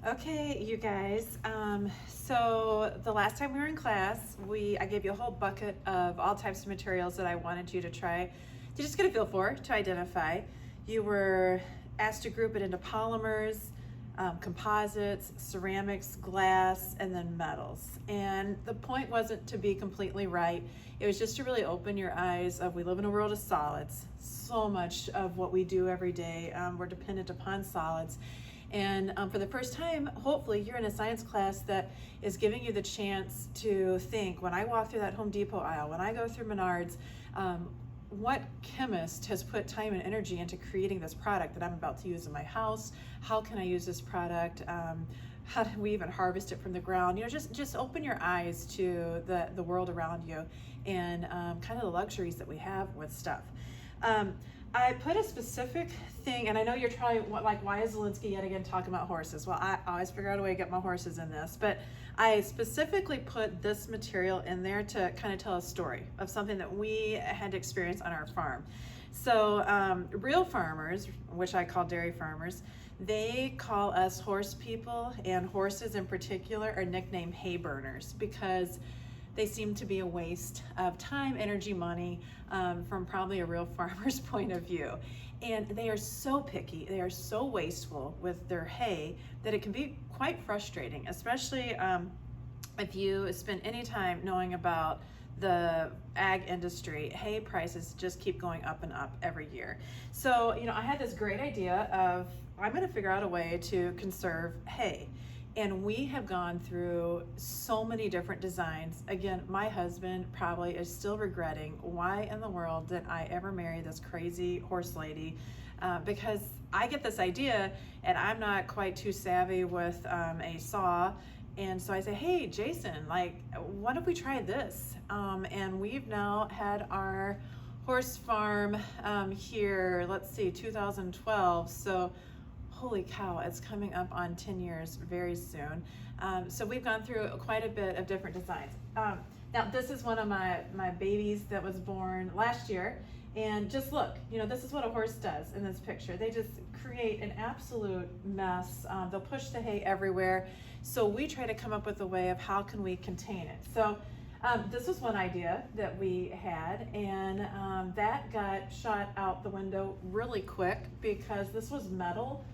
Okay, you guys. So the last time we were in class, I gave you a whole bucket of all types of materials that I wanted you to try to just get a feel for, to identify. You were asked to group it into polymers, composites, ceramics, glass, and then metals. And the point wasn't to be completely right. It was just to really open your eyes of we live in a world of solids. So much of what we do every day, we're dependent upon solids. And for the first time, hopefully, you're in a science class that is giving you the chance to think, when I walk through that Home Depot aisle, when I go through Menards, what chemist has put time and energy into creating this product that I'm about to use in my house? How can I use this product? How do we even harvest it from the ground? You know, just open your eyes to the world around you and kind of the luxuries that we have with stuff. I put a specific thing, and I know you're trying, why is Zelensky yet again talking about horses? Well, I always figure out a way to get my horses in this, but I specifically put this material in there to kind of tell a story of something that we had experienced on our farm. So real farmers, which I call dairy farmers, they call us horse people, and horses in particular are nicknamed hay burners because they seem to be a waste of time, energy, money, from probably a real farmer's point of view. And they are so picky, they are so wasteful with their hay that it can be quite frustrating, especially if you spend any time knowing about the ag industry. Hay prices just keep going up and up every year. So, you know, I had this great idea of, I'm gonna figure out a way to conserve hay. And we have gone through so many different designs. Again, my husband probably is still regretting, why in the world did I ever marry this crazy horse lady? Because I get this idea and I'm not quite too savvy with a saw. And so I say, hey, Jason, what if we tried this? And we've now had our horse farm here, let's see, 2012. So holy cow, it's coming up on 10 years very soon. So we've gone through quite a bit of different designs. Now this is one of my babies that was born last year. And just look, you know, this is what a horse does in this picture. They just create an absolute mess. They'll push the hay everywhere. So we try to come up with a way of how can we contain it. So this was one idea that we had, and that got shot out the window really quick because this was metal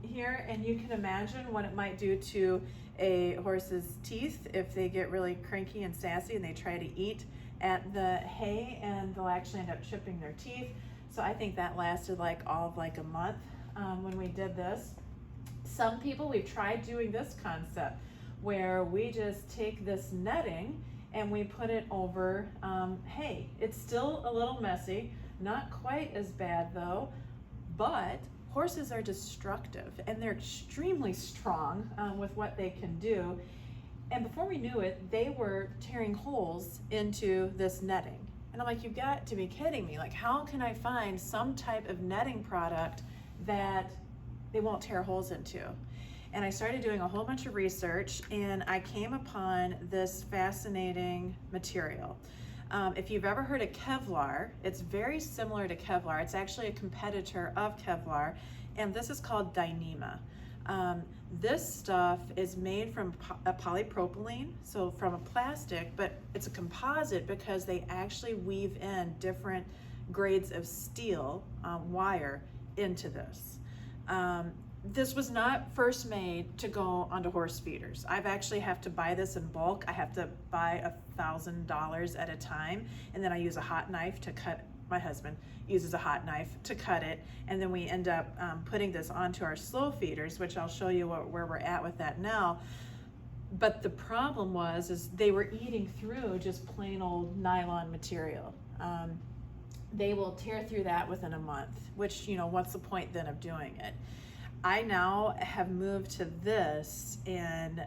here, and you can imagine what it might do to a horse's teeth if they get really cranky and sassy and they try to eat at the hay, and they'll actually end up chipping their teeth. So I think that lasted all of a month when we did this. Some people, we've tried doing this concept where we just take this netting and we put it over hay. It's still a little messy, not quite as bad though, but horses are destructive and they're extremely strong with what they can do. And before we knew it, they were tearing holes into this netting. And I'm like, you've got to be kidding me. How can I find some type of netting product that they won't tear holes into? And I started doing a whole bunch of research and I came upon this fascinating material. If you've ever heard of Kevlar, it's very similar to Kevlar. It's actually a competitor of Kevlar, and this is called Dyneema. This stuff is made from a polypropylene, so from a plastic, but it's a composite because they actually weave in different grades of steel wire into this. This was not first made to go onto horse feeders. I've actually have to buy this in bulk. I have to buy $1,000 at a time, and then I use a hot knife to cut. My husband uses a hot knife to cut it, and then we end up putting this onto our slow feeders, which I'll show you where we're at with that now. But the problem is they were eating through just plain old nylon material. They will tear through that within a month, which, you know, what's the point then of doing it? I now have moved to this and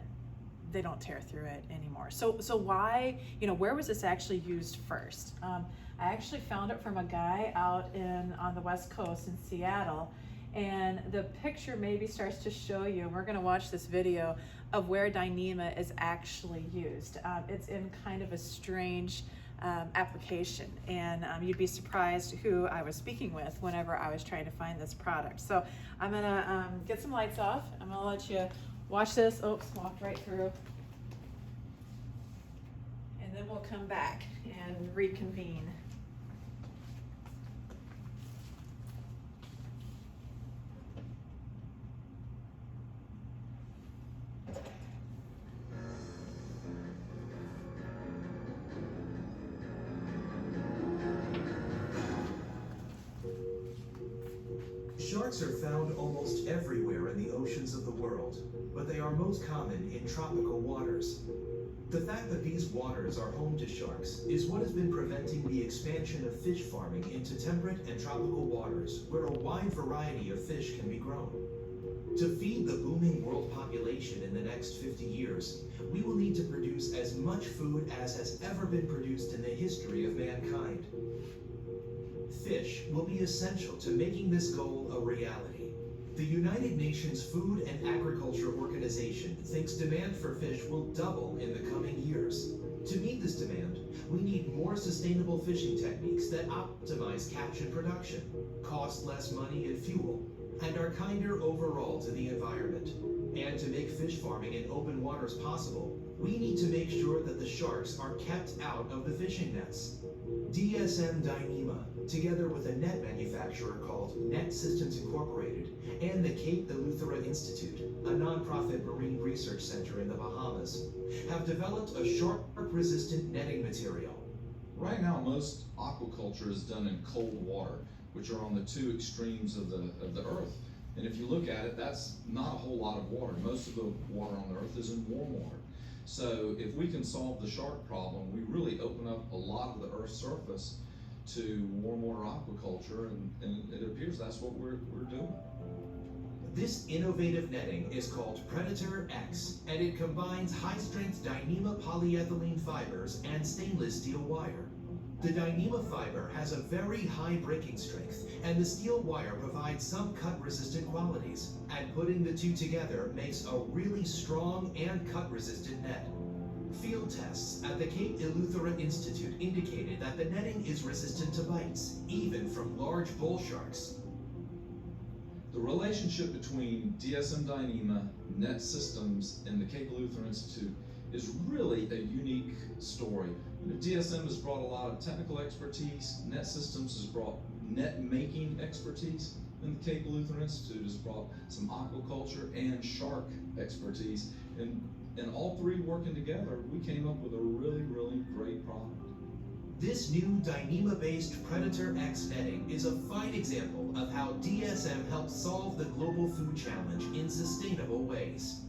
they don't tear through it anymore. So why, you know, where was this actually used first? I actually found it from a guy out on the West Coast in Seattle, and the picture maybe starts to show you, we're gonna watch this video of where Dyneema is actually used. It's in kind of a strange application, and you'd be surprised who I was speaking with whenever I was trying to find this product. So I'm gonna get some lights off. I'm gonna let you Watch this. Oops, walked right through. And then we'll come back and reconvene. Sharks are found almost everywhere in the oceans of the world, but they are most common in tropical waters. The fact that these waters are home to sharks is what has been preventing the expansion of fish farming into temperate and tropical waters, where a wide variety of fish can be grown. To feed the booming world population in the next 50 years, we will need to produce as much food as has ever been produced in the history of mankind. Fish will be essential to making this goal a reality. The United Nations Food and Agriculture Organization thinks demand for fish will double in the coming years. To meet this demand, we need more sustainable fishing techniques that optimize catch and production, cost less money and fuel, and are kinder overall to the environment. And to make fish farming in open waters possible, we need to make sure that the sharks are kept out of the fishing nets. DSM Dyneema, together with a net manufacturer called Net Systems Incorporated, and the Cape Eleuthera Institute, a nonprofit marine research center in the Bahamas, have developed a shark-resistant netting material. Right now, most aquaculture is done in cold water, which are on the two extremes of the earth. And if you look at it, that's not a whole lot of water. Most of the water on the earth is in warm water. So if we can solve the shark problem, we really open up a lot of the earth's surface to warm water aquaculture, and it appears that's what we're doing. This innovative netting is called Predator X, and it combines high-strength Dyneema polyethylene fibers and stainless steel wire. The Dyneema fiber has a very high breaking strength, and the steel wire provides some cut-resistant qualities, and putting the two together makes a really strong and cut-resistant net. Field tests at the Cape Eleuthera Institute indicated that the netting is resistant to bites, even from large bull sharks. The relationship between DSM Dyneema, Net Systems, and the Cape Eleuthera Institute is really a unique story. DSM has brought a lot of technical expertise, Net Systems has brought net making expertise, and the Cape Eleuthera Institute has brought some aquaculture and shark expertise. And all three working together, we came up with a really, really great product. This new Dyneema-based Predator X netting is a fine example of how DSM helps solve the global food challenge in sustainable ways.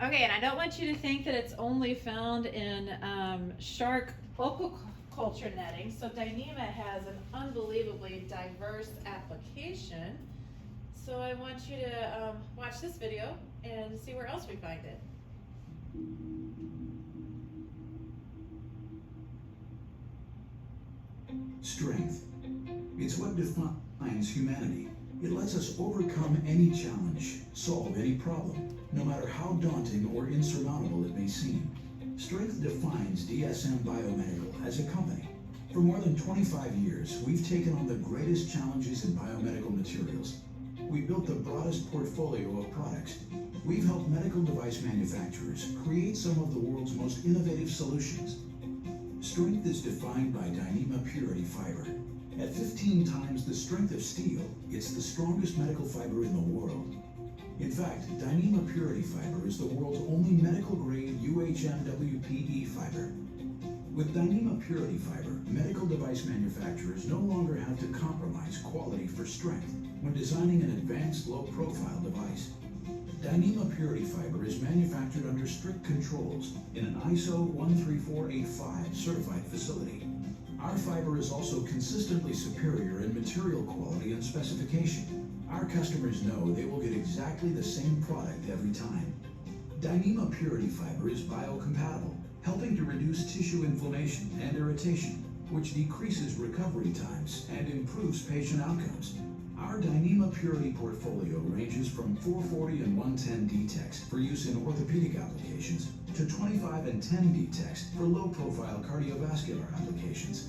Okay, and I don't want you to think that it's only found in shark aquaculture netting. So Dyneema has an unbelievably diverse application. So I want you to watch this video and see where else we find it. Strength. It's what defines humanity. It lets us overcome any challenge, solve any problem, no matter how daunting or insurmountable it may seem. Strength defines DSM Biomedical as a company. For more than 25 years, we've taken on the greatest challenges in biomedical materials. We built the broadest portfolio of products. We've helped medical device manufacturers create some of the world's most innovative solutions. Strength is defined by Dyneema Purity Fiber. At 15 times the strength of steel, it's the strongest medical fiber in the world. In fact, Dyneema Purity Fiber is the world's only medical-grade UHMWPE fiber. With Dyneema Purity Fiber, medical device manufacturers no longer have to compromise quality for strength when designing an advanced low-profile device. Dyneema Purity Fiber is manufactured under strict controls in an ISO 13485 certified facility. Our fiber is also consistently superior in material quality and specification. Our customers know they will get exactly the same product every time. Dyneema Purity Fiber is biocompatible, helping to reduce tissue inflammation and irritation, which decreases recovery times and improves patient outcomes. Our Dyneema Purity portfolio ranges from 440 and 110 D-Tex for use in orthopedic applications to 25 and 10 D-Tex for low-profile cardiovascular applications.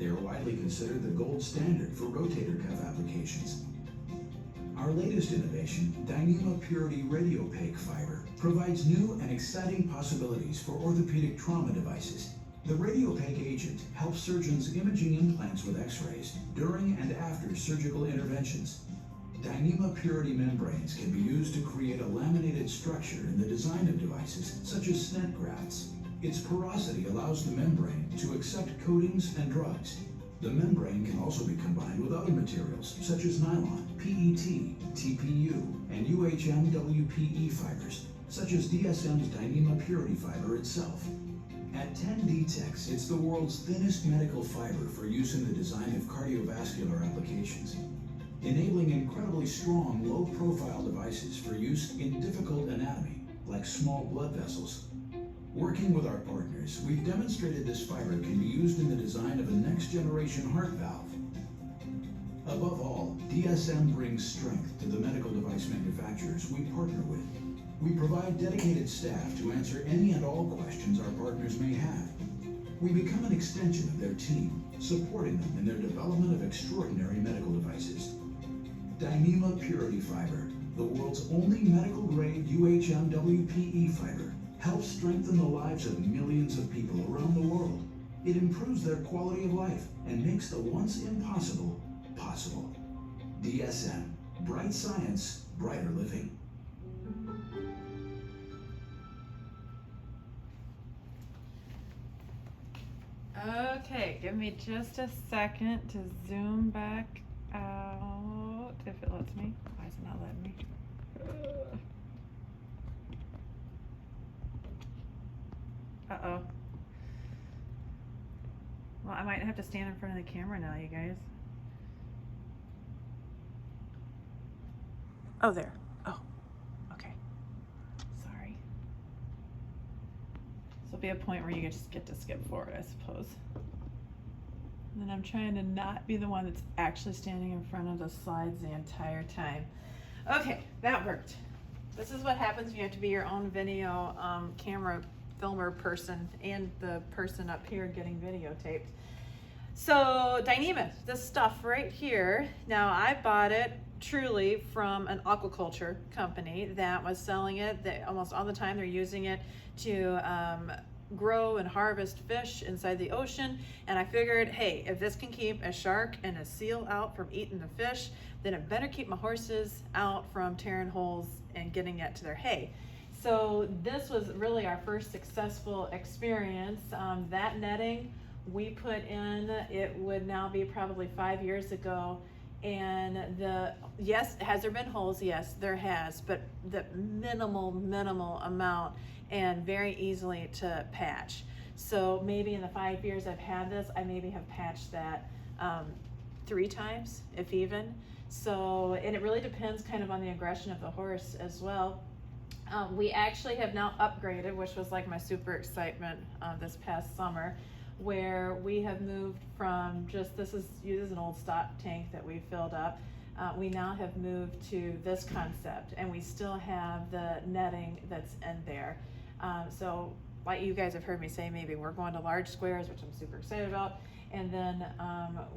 They are widely considered the gold standard for rotator cuff applications. Our latest innovation, Dyneema Purity Radiopaque Fiber, provides new and exciting possibilities for orthopedic trauma devices. The radiopaque agent helps surgeons imaging implants with X-rays during and after surgical interventions. Dyneema Purity membranes can be used to create a laminated structure in the design of devices such as stent grafts. Its porosity allows the membrane to accept coatings and drugs. The membrane can also be combined with other materials such as nylon, PET, TPU, and UHMWPE fibers, such as DSM's Dyneema Purity Fiber itself. At 10D-Tex, it's the world's thinnest medical fiber for use in the design of cardiovascular applications, enabling incredibly strong, low-profile devices for use in difficult anatomy, like small blood vessels. Working with our partners, we've demonstrated this fiber can be used in the design of a next-generation heart valve. Above all, DSM brings strength to the medical device manufacturers we partner with. We provide dedicated staff to answer any and all questions our partners may have. We become an extension of their team, supporting them in their development of extraordinary medical devices. Dyneema Purity Fiber, the world's only medical-grade UHMWPE fiber, helps strengthen the lives of millions of people around the world. It improves their quality of life and makes the once impossible possible. DSM, bright science, brighter living. Okay, give me just a second to zoom back out, if it lets me. Why is it not letting me? Uh-oh. Well, I might have to stand in front of the camera now, you guys. Oh, there. Oh, okay. Sorry. This will be a point where you just get to skip forward, I suppose. And then I'm trying to not be the one that's actually standing in front of the slides the entire time. Okay, that worked. This is what happens when you have to be your own video camera filmer person and the person up here getting videotaped. So Dyneema, this stuff right here, now I bought it truly from an aquaculture company that was selling it. Almost all the time they're using it to grow and harvest fish inside the ocean, and I figured, hey, if this can keep a shark and a seal out from eating the fish, then it better keep my horses out from tearing holes and getting it to their hay. So this was really our first successful experience. That netting we put in, it would now be probably 5 years ago, and yes, has there been holes? Yes, there has, but the minimal amount and very easily to patch. So maybe in the 5 years I've had this, I maybe have patched that 3 times, if even. So, and it really depends kind of on the aggression of the horse as well. We actually have now upgraded, which was like my super excitement this past summer, where we have moved from just, this is an old stock tank that we filled up. We now have moved to this concept, and we still have the netting that's in there. So like you guys have heard me say, maybe we're going to large squares, which I'm super excited about. And then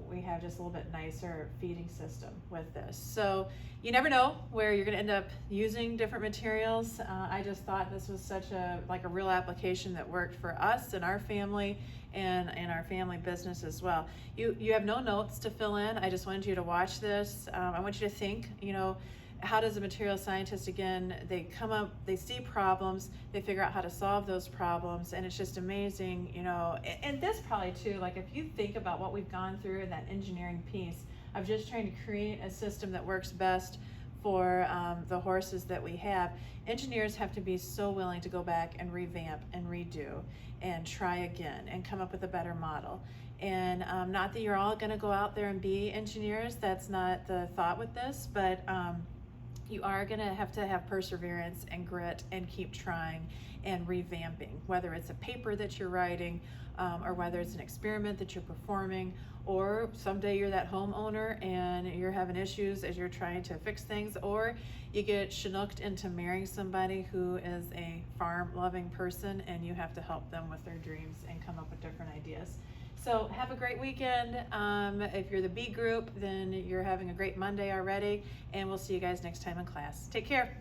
we have just a little bit nicer feeding system with this. So you never know where you're gonna end up using different materials. I just thought this was such a real application that worked for us and our family and our family business as well. You have no notes to fill in. I just wanted you to watch this. I want you to think, how does a material scientist, again, they come up, they see problems, they figure out how to solve those problems, and it's just amazing, and this probably too, like if you think about what we've gone through in that engineering piece of just trying to create a system that works best for the horses that we have, engineers have to be so willing to go back and revamp and redo and try again and come up with a better model. And not that you're all gonna go out there and be engineers, that's not the thought with this, but you are gonna have to have perseverance and grit and keep trying and revamping, whether it's a paper that you're writing or whether it's an experiment that you're performing, or someday you're that homeowner and you're having issues as you're trying to fix things, or you get chinooked into marrying somebody who is a farm loving person and you have to help them with their dreams and come up with different ideas. So have a great weekend. If you're the B group, then you're having a great Monday already, and we'll see you guys next time in class. Take care.